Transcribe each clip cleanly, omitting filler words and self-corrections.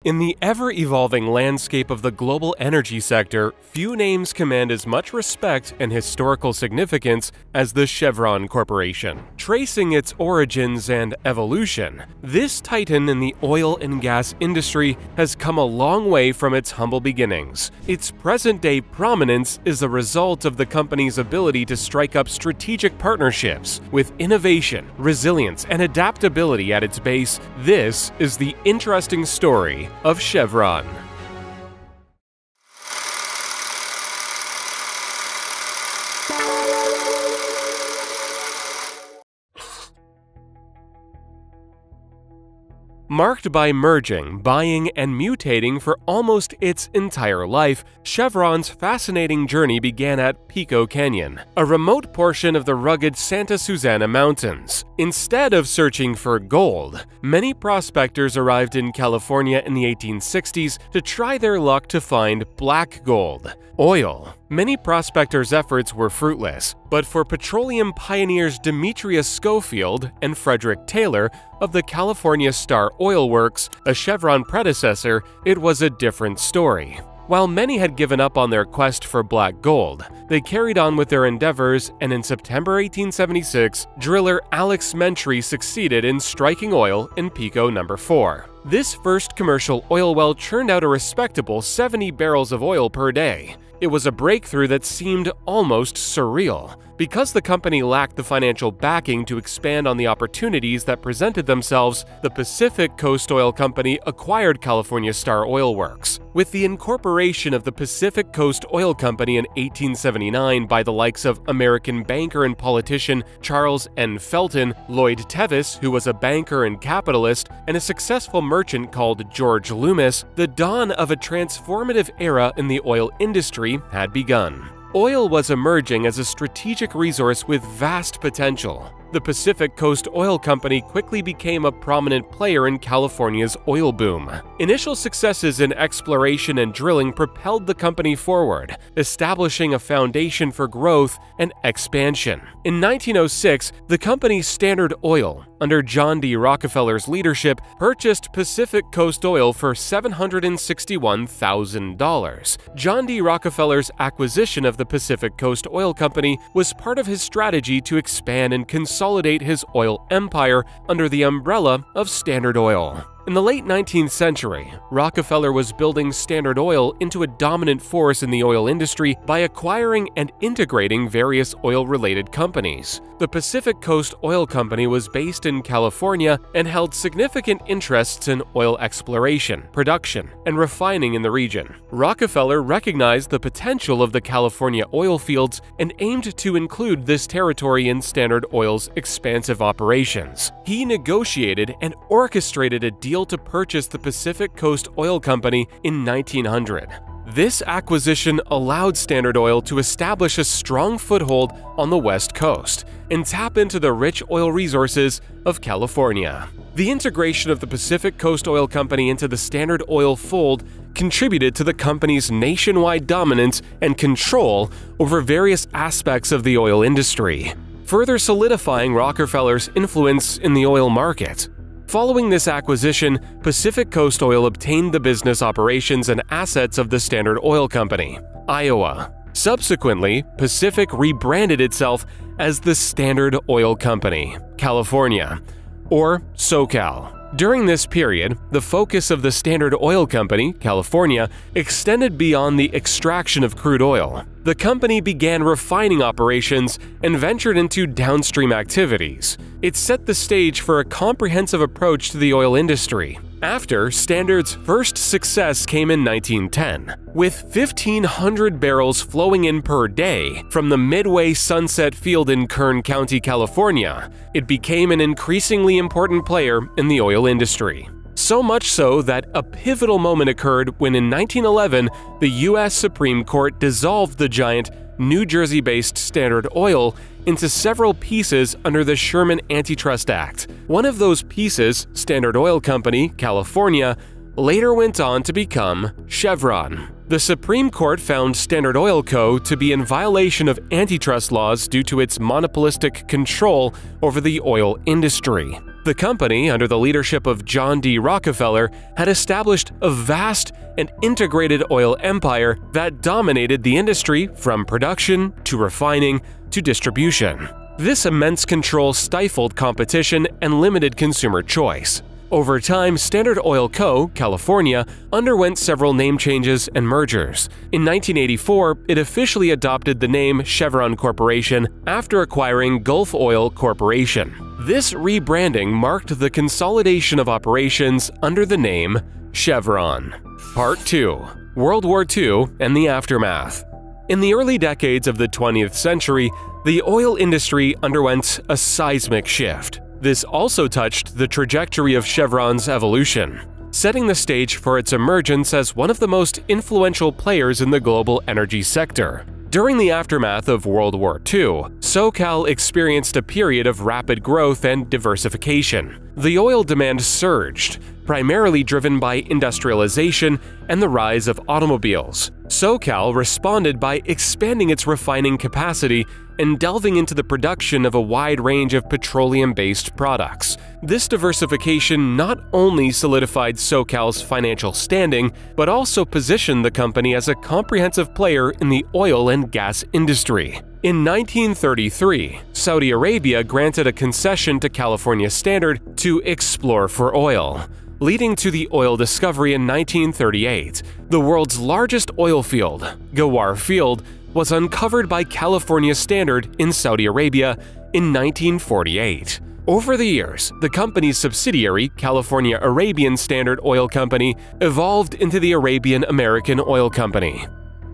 In the ever-evolving landscape of the global energy sector, few names command as much respect and historical significance as the Chevron Corporation. Tracing its origins and evolution, this titan in the oil and gas industry has come a long way from its humble beginnings. Its present-day prominence is a result of the company's ability to strike up strategic partnerships. With innovation, resilience, and adaptability at its base, this is the interesting story of Chevron. Marked by merging, buying, and mutating for almost its entire life, Chevron's fascinating journey began at Pico Canyon, a remote portion of the rugged Santa Susana Mountains. Instead of searching for gold, many prospectors arrived in California in the 1860s to try their luck to find black gold, oil. Many prospectors' efforts were fruitless, but for petroleum pioneers Demetrius Schofield and Frederick Taylor of the California Star Oil Works, a Chevron predecessor, it was a different story. While many had given up on their quest for black gold, they carried on with their endeavors, and in September 1876, driller Alex Mentry succeeded in striking oil in Pico No. 4. This first commercial oil well churned out a respectable 70 barrels of oil per day. It was a breakthrough that seemed almost surreal. Because the company lacked the financial backing to expand on the opportunities that presented themselves, the Pacific Coast Oil Company acquired California Star Oil Works. With the incorporation of the Pacific Coast Oil Company in 1879 by the likes of American banker and politician Charles N. Felton, Lloyd Tevis, who was a banker and capitalist, and a successful merchant called George Loomis, the dawn of a transformative era in the oil industry had begun. Oil was emerging as a strategic resource with vast potential. The Pacific Coast Oil Company quickly became a prominent player in California's oil boom. Initial successes in exploration and drilling propelled the company forward, establishing a foundation for growth and expansion. In 1906, the company Standard Oil, under John D. Rockefeller's leadership, purchased Pacific Coast Oil for $761,000. John D. Rockefeller's acquisition of the Pacific Coast Oil Company was part of his strategy to expand and consolidate his oil empire under the umbrella of Standard Oil. In the late 19th century, Rockefeller was building Standard Oil into a dominant force in the oil industry by acquiring and integrating various oil-related companies. The Pacific Coast Oil Company was based in California and held significant interests in oil exploration, production, and refining in the region. Rockefeller recognized the potential of the California oil fields and aimed to include this territory in Standard Oil's expansive operations. He negotiated and orchestrated a deal to purchase the Pacific Coast Oil Company in 1900. This acquisition allowed Standard Oil to establish a strong foothold on the West Coast and tap into the rich oil resources of California. The integration of the Pacific Coast Oil Company into the Standard Oil fold contributed to the company's nationwide dominance and control over various aspects of the oil industry, further solidifying Rockefeller's influence in the oil market. Following this acquisition, Pacific Coast Oil obtained the business operations and assets of the Standard Oil Company, Iowa. Subsequently, Pacific rebranded itself as the Standard Oil Company, California, or SoCal. During this period, the focus of the Standard Oil Company, California, extended beyond the extraction of crude oil. The company began refining operations and ventured into downstream activities. It set the stage for a comprehensive approach to the oil industry. After, Standard's first success came in 1910. With 1,500 barrels flowing in per day from the Midway Sunset Field in Kern County, California, it became an increasingly important player in the oil industry. So much so that a pivotal moment occurred when in 1911, the U.S. Supreme Court dissolved the giant New Jersey-based Standard Oil into several pieces under the Sherman Antitrust Act. One of those pieces, Standard Oil Company, California, later went on to become Chevron. The Supreme Court found Standard Oil Co. to be in violation of antitrust laws due to its monopolistic control over the oil industry. The company, under the leadership of John D. Rockefeller, had established a vast and integrated oil empire that dominated the industry from production to refining to distribution. This immense control stifled competition and limited consumer choice. Over time, Standard Oil Co., California, underwent several name changes and mergers. In 1984, it officially adopted the name Chevron Corporation after acquiring Gulf Oil Corporation. This rebranding marked the consolidation of operations under the name Chevron. Part 2. World War II and the Aftermath. In the early decades of the 20th century, the oil industry underwent a seismic shift. This also touched the trajectory of Chevron's evolution, setting the stage for its emergence as one of the most influential players in the global energy sector. During the aftermath of World War II, SoCal experienced a period of rapid growth and diversification. The oil demand surged, primarily driven by industrialization and the rise of automobiles. SoCal responded by expanding its refining capacity and delving into the production of a wide range of petroleum-based products. This diversification not only solidified SoCal's financial standing, but also positioned the company as a comprehensive player in the oil and gas industry. In 1933, Saudi Arabia granted a concession to California Standard to explore for oil, leading to the oil discovery in 1938. The world's largest oil field, Ghawar Field, was uncovered by California Standard in Saudi Arabia in 1948. Over the years, the company's subsidiary, California Arabian Standard Oil Company, evolved into the Arabian American Oil Company.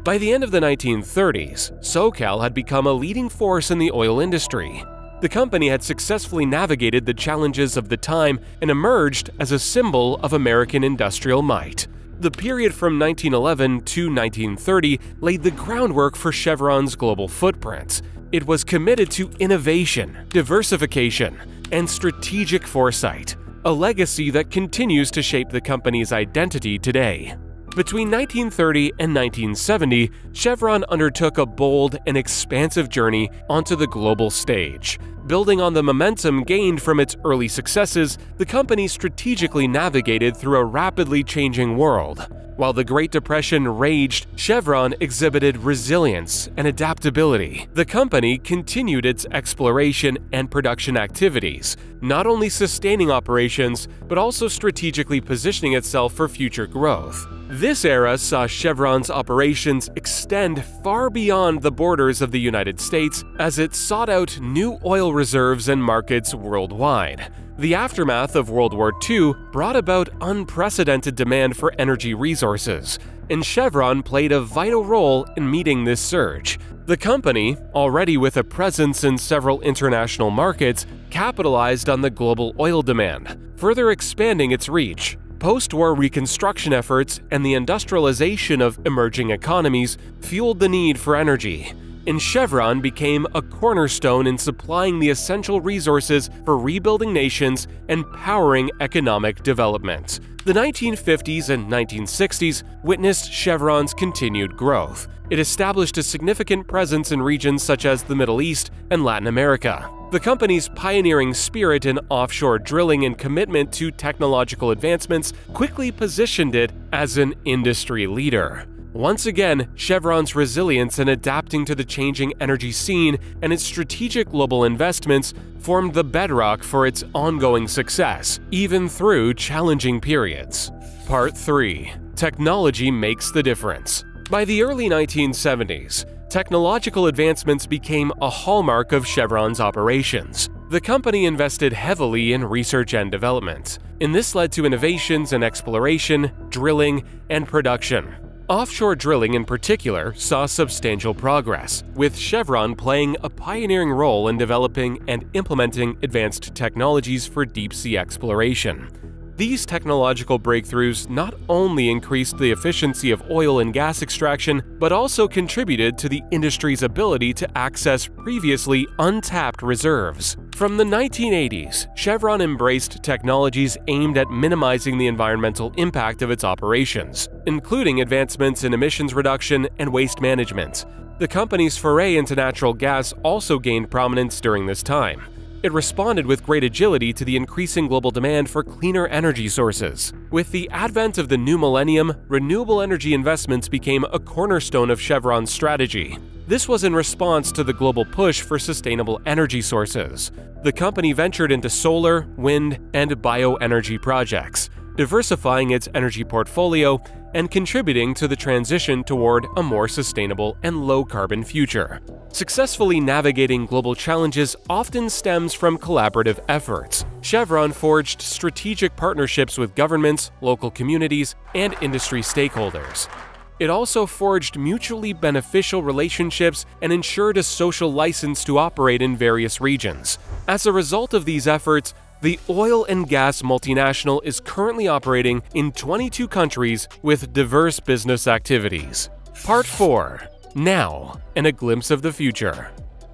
By the end of the 1930s, SoCal had become a leading force in the oil industry. The company had successfully navigated the challenges of the time and emerged as a symbol of American industrial might. The period from 1911 to 1930 laid the groundwork for Chevron's global footprint. It was committed to innovation, diversification, and strategic foresight, a legacy that continues to shape the company's identity today. Between 1930 and 1970, Chevron undertook a bold and expansive journey onto the global stage. Building on the momentum gained from its early successes, the company strategically navigated through a rapidly changing world. While the Great Depression raged, Chevron exhibited resilience and adaptability. The company continued its exploration and production activities, not only sustaining operations, but also strategically positioning itself for future growth. This era saw Chevron's operations extend far beyond the borders of the United States as it sought out new oil reserves and markets worldwide. The aftermath of World War II brought about unprecedented demand for energy resources, and Chevron played a vital role in meeting this surge. The company, already with a presence in several international markets, capitalized on the global oil demand, further expanding its reach. Post-war reconstruction efforts and the industrialization of emerging economies fueled the need for energy, and Chevron became a cornerstone in supplying the essential resources for rebuilding nations and powering economic development. The 1950s and 1960s witnessed Chevron's continued growth. It established a significant presence in regions such as the Middle East and Latin America. The company's pioneering spirit in offshore drilling and commitment to technological advancements quickly positioned it as an industry leader. Once again, Chevron's resilience in adapting to the changing energy scene and its strategic global investments formed the bedrock for its ongoing success, even through challenging periods. Part 3. Technology makes the difference. By the early 1970s, technological advancements became a hallmark of Chevron's operations. The company invested heavily in research and development, and this led to innovations in exploration, drilling, and production. Offshore drilling in particular saw substantial progress, with Chevron playing a pioneering role in developing and implementing advanced technologies for deep-sea exploration. These technological breakthroughs not only increased the efficiency of oil and gas extraction, but also contributed to the industry's ability to access previously untapped reserves. From the 1980s, Chevron embraced technologies aimed at minimizing the environmental impact of its operations, including advancements in emissions reduction and waste management. The company's foray into natural gas also gained prominence during this time. It responded with great agility to the increasing global demand for cleaner energy sources. With the advent of the new millennium, renewable energy investments became a cornerstone of Chevron's strategy. This was in response to the global push for sustainable energy sources. The company ventured into solar, wind, and bioenergy projects, diversifying its energy portfolio and contributing to the transition toward a more sustainable and low-carbon future. Successfully navigating global challenges often stems from collaborative efforts. Chevron forged strategic partnerships with governments, local communities, and industry stakeholders. It also forged mutually beneficial relationships and ensured a social license to operate in various regions. As a result of these efforts, the oil and gas multinational is currently operating in 22 countries with diverse business activities. Part 4. Now, and a glimpse of the future.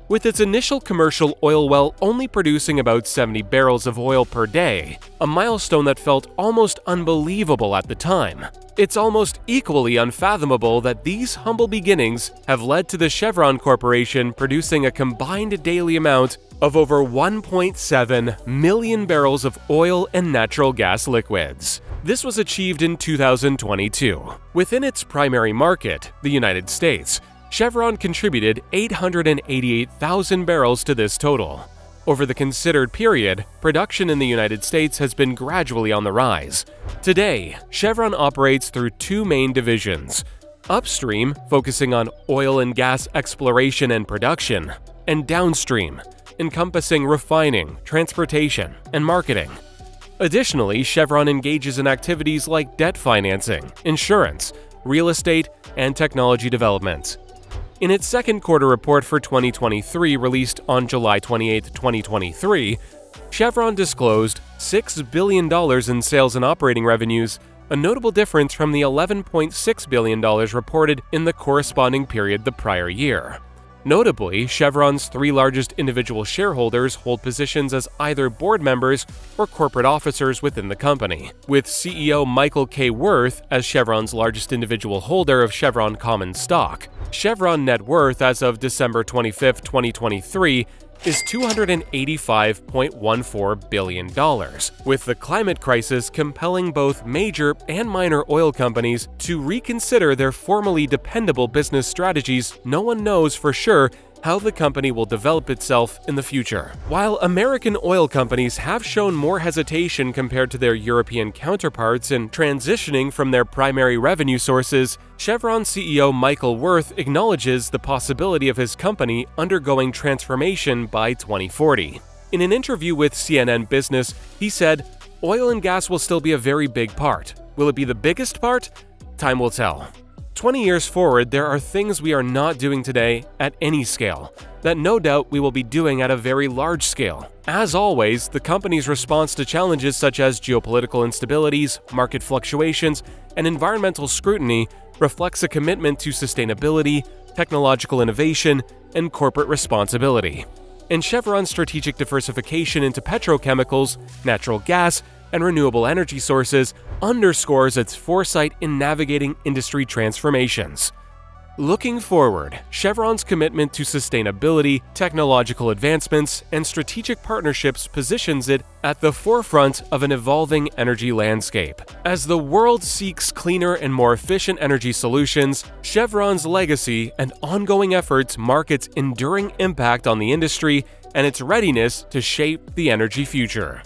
With its initial commercial oil well only producing about 70 barrels of oil per day, a milestone that felt almost unbelievable at the time, it's almost equally unfathomable that these humble beginnings have led to the Chevron Corporation producing a combined daily amount of over 1.7 million barrels of oil and natural gas liquids. This was achieved in 2022. Within its primary market, the United States, Chevron contributed 888,000 barrels to this total. Over the considered period, production in the United States has been gradually on the rise. Today, Chevron operates through two main divisions: upstream, focusing on oil and gas exploration and production, and downstream, encompassing refining, transportation, and marketing. Additionally, Chevron engages in activities like debt financing, insurance, real estate, and technology development. In its second quarter report for 2023 released on July 28, 2023, Chevron disclosed $6 billion in sales and operating revenues, a notable difference from the $11.6 billion reported in the corresponding period the prior year. Notably, Chevron's three largest individual shareholders hold positions as either board members or corporate officers within the company, with CEO Michael K. Wirth as Chevron's largest individual holder of Chevron common stock. Chevron net worth as of December 25, 2023 is $285.14 billion, with the climate crisis compelling both major and minor oil companies to reconsider their formerly dependable business strategies. No one knows for sure how the company will develop itself in the future. While American oil companies have shown more hesitation compared to their European counterparts in transitioning from their primary revenue sources, Chevron CEO Michael Wirth acknowledges the possibility of his company undergoing transformation by 2040. In an interview with CNN Business, he said, "Oil and gas will still be a very big part. Will it be the biggest part? Time will tell." 20 years forward, there are things we are not doing today at any scale that no doubt we will be doing at a very large scale. As always, the company's response to challenges such as geopolitical instabilities, market fluctuations, and environmental scrutiny reflects a commitment to sustainability, technological innovation, and corporate responsibility. And Chevron's strategic diversification into petrochemicals, natural gas, and renewable energy sources underscores its foresight in navigating industry transformations. Looking forward, Chevron's commitment to sustainability, technological advancements, and strategic partnerships positions it at the forefront of an evolving energy landscape. As the world seeks cleaner and more efficient energy solutions, Chevron's legacy and ongoing efforts mark its enduring impact on the industry and its readiness to shape the energy future.